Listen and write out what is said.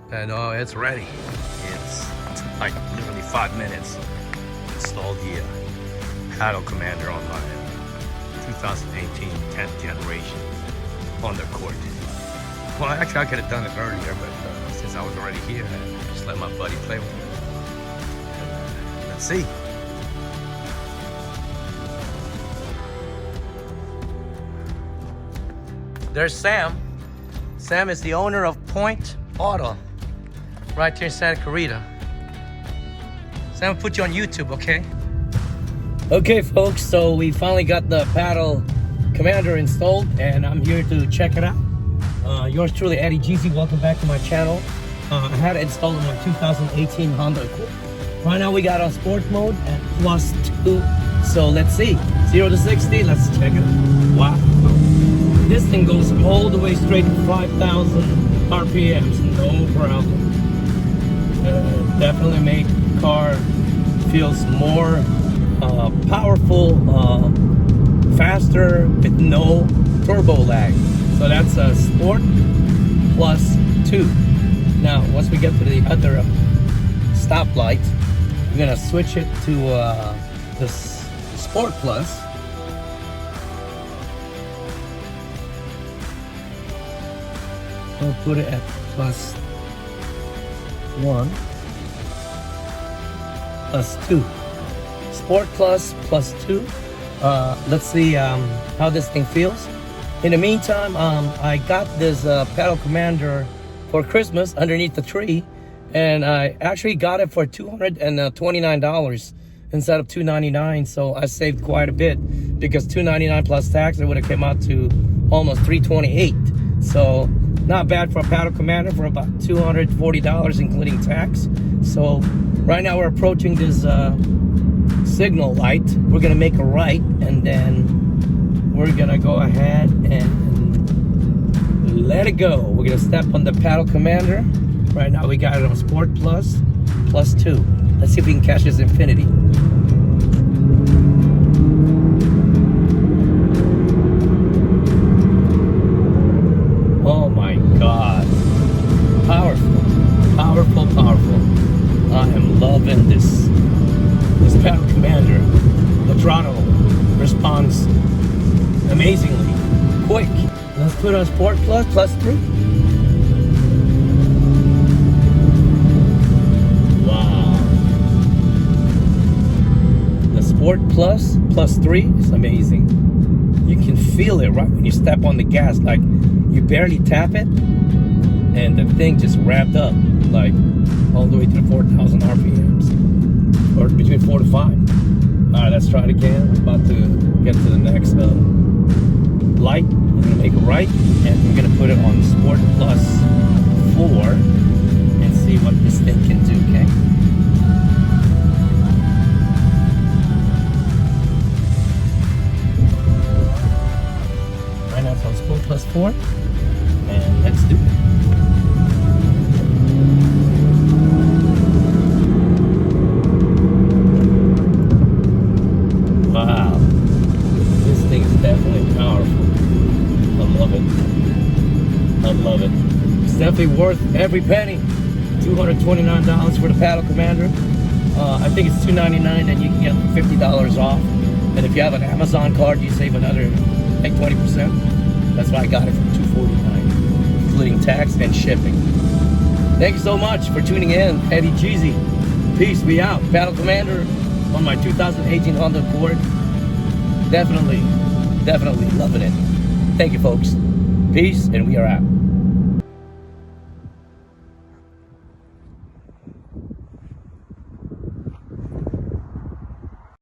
And it's ready. It's like literally 5 minutes. Installed the Paddle Commander on my 2018 10th generation Honda Accord. Well, actually I could have done it earlier, but since I was already here, I just let my buddy play with it. And, let's see. There's Sam. Sam is the owner of Point Auto, right here in Santa Clarita. Sam, I'll put you on YouTube, okay? Okay, folks, so we finally got the Paddle Commander installed, and I'm here to check it out. Yours truly, Eddie Jeezy. Welcome back to my channel. I had it installed in my 2018 Honda Accord. Right now we got on sports mode at +2. So let's see, 0 to 60. Let's check it out. Wow. This thing goes all the way straight to 5,000 RPMs, no problem. Definitely make car feels more powerful, faster with no turbo lag. So that's a Sport +2. Now, once we get to the other stoplight, we're gonna switch it to the Sport Plus. We'll put it at +1, +2. Sport Plus +2. Let's see how this thing feels. In the meantime, I got this Paddle Commander for Christmas underneath the tree, and I actually got it for $229 instead of $299. So I saved quite a bit, because $299 plus tax, it would have come out to almost $328. So not bad for a Paddle Commander for about $240 including tax. So right now we're approaching this signal light. We're gonna make a right, and then we're gonna go ahead and let it go. We're gonna step on the Paddle Commander. Right now we got it on Sport Plus +2. Let's see if we can catch this infinity. Oh my God. Powerful, powerful, powerful. I am loving this Paddle Commander. The throttle responds amazingly quick. Let's put on Sport Plus +3. Wow. The Sport Plus +3 is amazing. You can feel it right when you step on the gas. Like, you barely tap it, and the thing just revved up, like all the way to the 4,000 RPMs, or between 4 to 5. All right, let's try it again. We're about to get to the next light. We're gonna make a right, and we're gonna put it on Sport +4 and see what this thing can do, okay? Right now it's on Sport +4, and let's do it. Wow, this thing is definitely powerful. I love it. I love it. It's definitely worth every penny. $229 for the Paddle Commander. I think it's $299, and you can get $50 off. And if you have an Amazon card, you save another, like 20%. That's why I got it for $249, including tax and shipping. Thank you so much for tuning in. Eddie Jeezy. Peace. We out. Paddle Commander on my 2018 Honda Accord. Definitely loving it. Thank you, folks. Peace, and we are out.